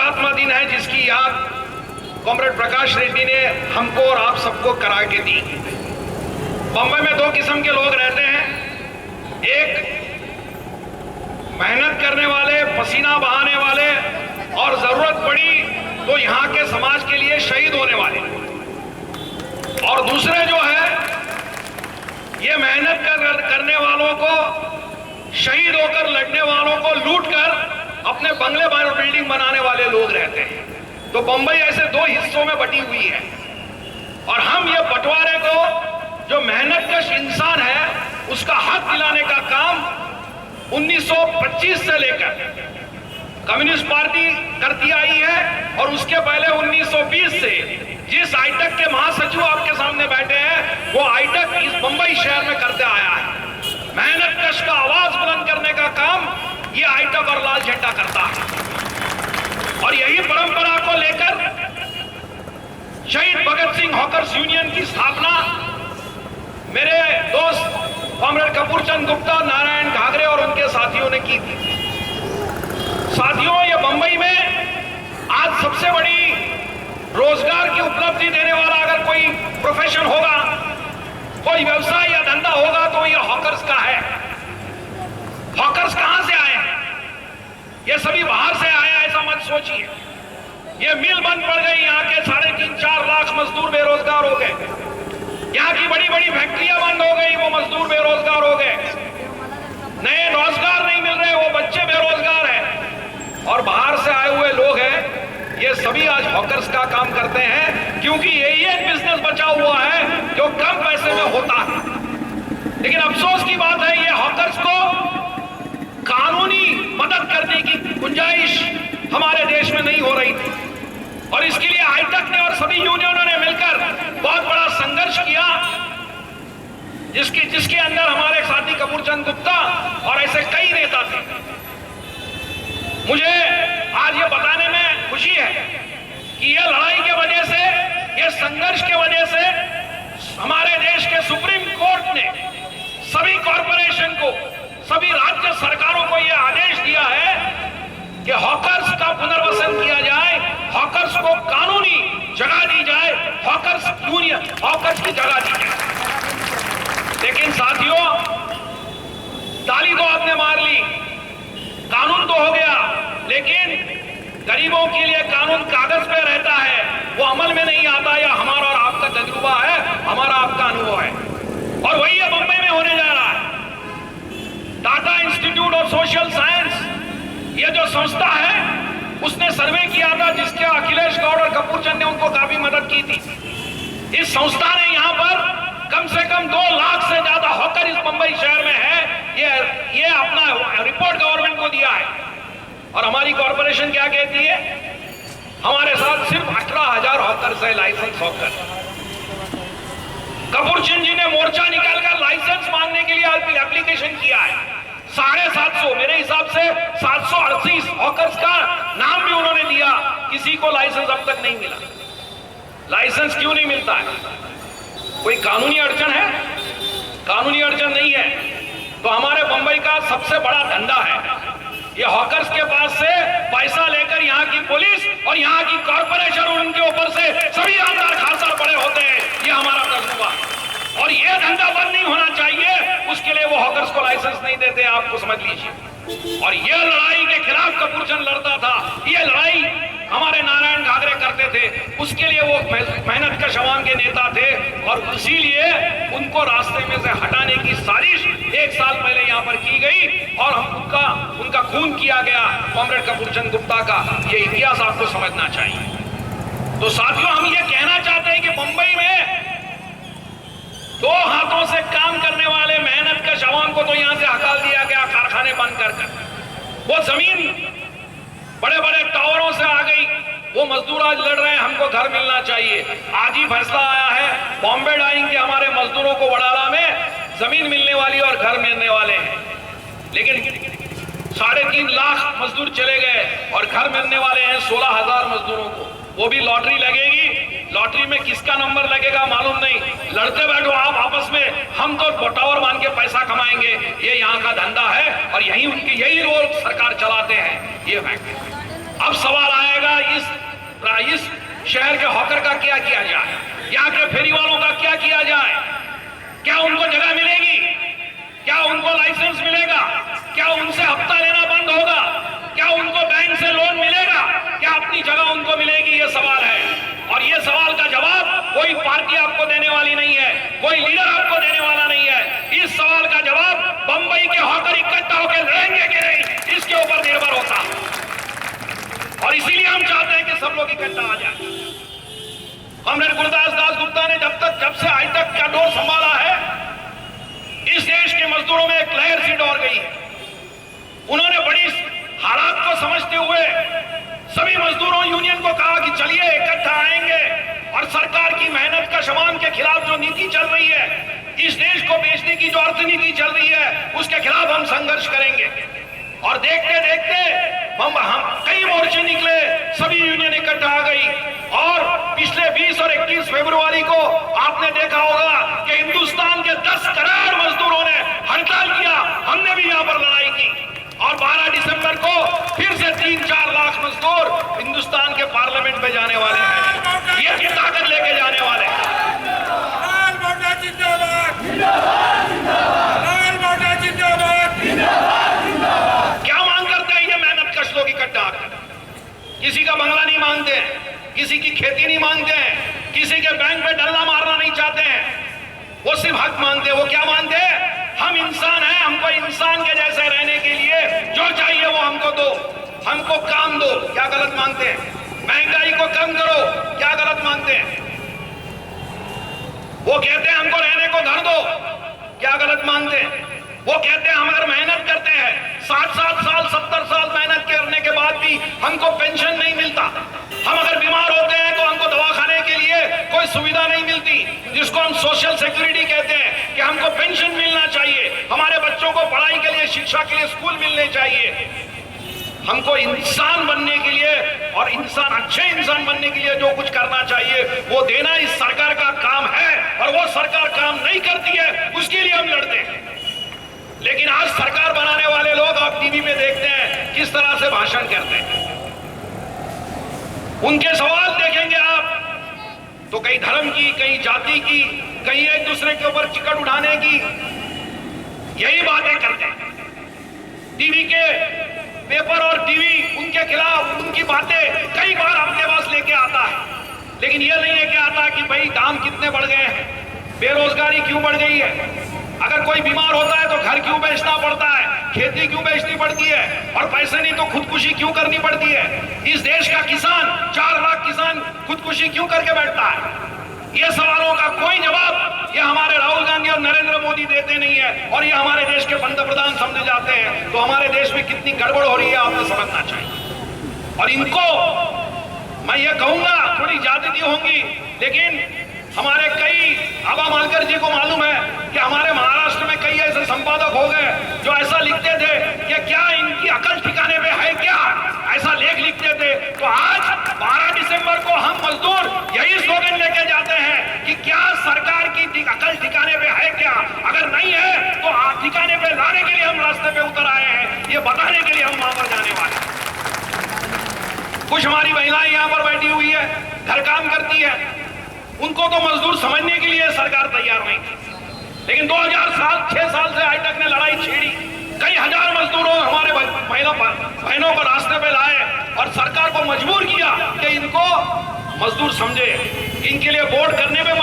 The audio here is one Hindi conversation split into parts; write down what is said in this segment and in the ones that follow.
हुतात्मा दिन है जिसकी याद कॉमरेड प्रकाश रेड्डी ने हमको और आप सबको करा के दी। बंबई में दो किस्म के लोग रहते हैं, एक मेहनत करने वाले, पसीना बहाने वाले और जरूरत पड़ी तो यहाँ के समाज के लिए शहीद होने वाले, और दूसरे जो है ये मेहनत करने वालों को, शहीद होकर लड़ने वालों को लूट कर अपने बंगले और बिल्डिंग बनाने वाले लोग रहते हैं। तो बंबई ऐसे दो हिस्सों में बटी हुई है, और हम ये बंटवारे को, जो मेहनतकश इंसान है उसका हक दिलाने का काम 1925 से लेकर कम्युनिस्ट पार्टी करती आई है, और उसके पहले 1920 से जिस आईटक के महासचिव आपके सामने बैठे हैं वो आईटक इस बंबई शहर में करते आया है। मेहनतकश का आवाज बुलंद करने का काम ये आईटक और लाल झंडा करता है, और यही परंपरा को लेकर शहीद भगत सिंह हॉकर्स यूनियन की स्थापना मेरे दोस्त कॉमरेड कपूर चंद गुप्ता, नारायण घाघरे और उनके साथियों ने की थी। साथियों, ये बंबई में आज सबसे बड़ी रोजगार की उपलब्धि देने वाला अगर कोई प्रोफेशन होगा, कोई व्यवसाय या धंधा होगा तो ये हॉकर्स का है। हॉकर्स कहां से आए हैं? ये सभी बाहर से आया ऐसा मत सोचिए। ये मिल बंद पड़ गई, यहाँ के 3.5-4 लाख मजदूर बेरोजगार हो गए, यहाँ की बड़ी बड़ी फैक्ट्रियां बंद हो गई, वो मजदूर बेरोजगार हो गए, नए रोजगार नहीं मिल रहे, वो बच्चे बेरोजगार हैं, और बाहर से आए हुए लोग हैं ये सभी आज हॉकर्स का काम करते हैं, क्योंकि यही एक बिजनेस बचा हुआ है जो कम पैसे में होता है। लेकिन अफसोस की बात है ये हॉकर्स को कानूनी मदद करने की गुंजाइश हमारे देश में नहीं हो रही थी, और इसके लिए हाईटेक ने और सभी यूनियनों ने मिलकर बहुत बड़ा संघर्ष किया, जिसके अंदर हमारे साथी कपूर चंद गुप्ता और ऐसे कई नेता थे। मुझे आज ये बताने में खुशी है कि ये लड़ाई के वजह से, ये संघर्ष के वजह से हमारे देश के सुप्रीम कोर्ट ने सभी कॉरपोरेशन को, सभी राज्य सरकारों को यह आदेश दिया है कि हॉकर्स का पुनर्वसन किया जाए, हॉकर्स को कानूनी जगह दी जाए, हॉकर्स यूनियन, हॉकर्स की जगह दी जाए। लेकिन साथियों, ताली तो आपने मार ली, कानून तो हो गया, लेकिन गरीबों के लिए कानून कागज पे रहता है, वो अमल में नहीं आता। या हमारा और आपका तजुर्बा है, हमारा आपका अनुभव है, और वही ये बंबई में होने जा रहा है। Tata institute of social science, ये जो संस्था है, उसने सर्वे किया था जिसके अखिलेश गौड़ और कपूर चंद ने उनको काफी मदद की थी। इस संस्था ने यहाँ पर कम से कम 2 लाख से ज्यादा हॉकर इस बंबई शहर में है, ये अपना रिपोर्ट गवर्नमेंट को दिया है। और हमारी कॉर्पोरेशन क्या कहती है? हमारे साथ सिर्फ 18,000 हॉकर्स है, लाइसेंस हॉकर। कपूर चंद जी ने मोर्चा निकालकर लाइसेंस मांगने के लिए एप्लीकेशन किया है। 750, मेरे हिसाब से 738 हॉकर्स का नाम भी उन्होंने दिया, किसी को लाइसेंस अब तक नहीं मिला। लाइसेंस क्यों नहीं मिलता है? कोई कानूनी अड़चन है? कानूनी अड़चन नहीं है तो हमारे बंबई का सबसे बड़ा धंधा है ये हॉकर्स के पास से पैसा लेकर यहाँ की पुलिस और यहाँ की कॉर्पोरेशन और उनके ऊपर से सभी आमदार खासदार बड़े होते हैं। ये हमारा तजुर्बा, और ये धंधा बंद नहीं होना चाहिए, उसके लिए वो हॉकर्स को लाइसेंस नहीं देते, आपको समझ लीजिए। और ये लड़ाई के खिलाफ कपूर चंद लड़ता था, ये लड़ाई हमारे नारायण घाघरे करते थे, उसके लिए वो मेहनत का शवाम के नेता थे, और इसीलिए उनको रास्ते में से हटाने की साजिश 1 साल पहले यहाँ पर की गई, और उनका खून किया गया कॉमरेड कपूर चंद गुप्ता का। ये इतिहास आपको समझना चाहिए। तो साथियों, हम ये कहना चाहते हैं कि बंबई में 2 हाथों से काम करने वाले मेहनत का शवाम को तो यहाँ से हकाल दिया गया, कारखाने बंद कर। वो जमीन बड़े बड़े टावरों से आ गई, वो मजदूर आज लड़ रहे हैं, हमको घर मिलना चाहिए। आज ही फैसला आया है, बॉम्बे डाइंग के हमारे मजदूरों को वडाला में जमीन मिलने वाली और घर मिलने वाले हैं। लेकिन 3.5 लाख मजदूर चले गए और घर मिलने वाले हैं 16,000 मजदूरों को। वो भी लॉटरी लगेगी, लॉटरी में किसका नंबर लगेगा मालूम नहीं। लड़ते बैठो आप आपस में, हम तो बटावर मान के पैसा कमाएंगे, ये यहाँ का धंधा है और यही रोल सरकार चलाते हैं। ये फैक्ट अब सवाल आएगा इस शहर के हॉकर का क्या किया जाए, यहाँ के फेरी वालों का क्या किया जाए। क्या उनको जगह मिलेगी? क्या उनको लाइसेंस मिलेगा? क्या उनसे हफ्ता लेना बंद होगा? क्या उनको बैंक से लोन मिलेगा? क्या अपनी जगह उनको मिलेगी? ये सवाल है। और ये सवाल का जवाब कोई पार्टी आपको देने वाली नहीं है, कोई लीडर आपको देने वाला नहीं है। इस सवाल का जवाब बंबई के हॉकर इकट्ठा होकर लड़ेंगे कि नहीं, इसके ऊपर निर्भर होता है। और इसीलिए हम चाहते हैं कि सब लोग इकट्ठा आ जाए। हमने गुरदास दास गुप्ता ने जब से आज तक क्या दौर संभाला है, इस देश के मजदूरों में एक लहर सी दौड़ गई है। उन्होंने बड़ी हालात को समझते हुए सभी मजदूरों यूनियन को कहा कि चलिए इकट्ठा आएंगे और सरकार की मेहनत का शमान के खिलाफ जो नीति चल रही है, इस देश को बेचने की जो अर्थनीति चल रही है, उसके खिलाफ हम संघर्ष करेंगे। और देखते देखते हम कई मोर्चे निकले, सभी यूनियन इकट्ठा आ गई। और पिछले 20 और 21 फरवरी को आपने देखा होगा कि हिंदुस्तान के 10 करोड़ मजदूरों ने हड़ताल किया, हमने भी यहां पर लड़ाई की। और 12 दिसंबर को फिर से 3-4 लाख मजदूर हिंदुस्तान के पार्लियामेंट में जाने वाले हैं, ये ताकत लेके जाने वाले हैं। क्या मांग करते हैं ये मेहनत कश लोग इकट्ठा आकर? किसी का बंगला नहीं मांगते हैं, किसी की खेती नहीं मांगते हैं, किसी के बैंक में डल्ला मारना नहीं चाहते हैं। वो सिर्फ हक मांगते हैं। वो क्या मांगते हैं? हम इंसान हैं, हमको इंसान के जैसे रहने के लिए जो चाहिए वो हमको दो, हमको काम दो। क्या गलत मांगते हैं? महंगाई को कम करो, क्या गलत मांगते हैं? वो कहते हैं हमको रहने को घर दो, क्या गलत मांगते हैं? वो कहते हैं हम अगर मेहनत करते हैं 60 साल 70 साल मेहनत करने के बाद भी हमको पेंशन नहीं मिलता, हम अगर बीमार होते हैं तो हमको दवाखाने के लिए कोई सुविधा नहीं मिलती, जिसको हम सोशल सिक्योरिटी कहते हैं, कि हमको पेंशन मिलना चाहिए, हमारे बच्चों को पढ़ाई के लिए शिक्षा के लिए स्कूल मिलने चाहिए। हमको इंसान बनने के लिए और अच्छे इंसान बनने के लिए जो कुछ करना चाहिए वो देना इस सरकार का काम है। और वो सरकार काम नहीं करती है, उसके लिए हम लड़ते हैं। लेकिन आज सरकार बनाने वाले लोग आप टीवी पे देखते हैं किस तरह से भाषण करते हैं। उनके सवाल देखेंगे आप तो कहीं धर्म की, कहीं जाति की, कहीं एक दूसरे के ऊपर चिकट उठाने की, यही बातें करते हैं। टीवी के पेपर और टीवी उनके खिलाफ उनकी बातें कई बार अपने पास लेके आता है, लेकिन यह नहीं लेके आता कि भाई दाम कितने बढ़ गए हैं, बेरोजगारी क्यों बढ़ गई है, अगर कोई बीमार होता है तो घर क्यों बेचना पड़ता है, खेती क्यों बेचनी पड़ती है, और पैसे नहीं तो खुदकुशी क्यों करनी पड़ती है। इस देश का किसान 4 लाख किसान खुदकुशी क्यों करके बैठता है। ये सवालों का कोई जवाब ये हमारे राहुल गांधी और नरेंद्र मोदी देते नहीं है, और ये हमारे देश के पंतप्रधान समझे जाते हैं। तो हमारे देश में कितनी गड़बड़ हो रही है आपको समझना चाहिए। और इनको मैं ये कहूंगा थोड़ी ज्यादती होंगी, लेकिन हमारे कई आबा मालकर जी को मालूम है कि हमारे महाराष्ट्र में कई ऐसे संपादक हो गए जो ऐसा लिखते थे कि क्या इनकी अकल ठिकाने पे है क्या, ऐसा लेख लिखते थे। तो आज 12 दिसंबर को हम मजदूर यही स्लोगन लेके जाते हैं कि क्या सरकार की अकल ठिकाने पे है क्या, अगर नहीं है तो ठिकाने पे लाने के लिए हम रास्ते पे उतर आए हैं, ये बताने के लिए हम वहां पर जाने वाले हैं। कुछ हमारी महिलाएं यहाँ पर बैठी हुई है, घर काम करती है, उनको तो मजदूर समझने के लिए सरकार तैयार नहीं थी। लेकिन 2006 साल से आज तक ने लड़ाई छेड़ी, कई हजार मजदूरों हमारे महिला बहनों को रास्ते पे लाए और सरकार को मजबूर किया कि इनको मजदूर समझे, इनके लिए बोर्ड करने में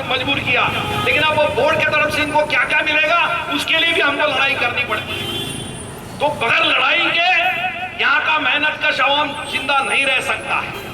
मजबूर किया। लेकिन अब वो बोर्ड की तरफ से इनको क्या क्या मिलेगा उसके लिए भी हमको लड़ाई करनी पड़ती है। तो बगैर लड़ाई के यहाँ का मेहनत का आवाम जिंदा नहीं रह सकता है।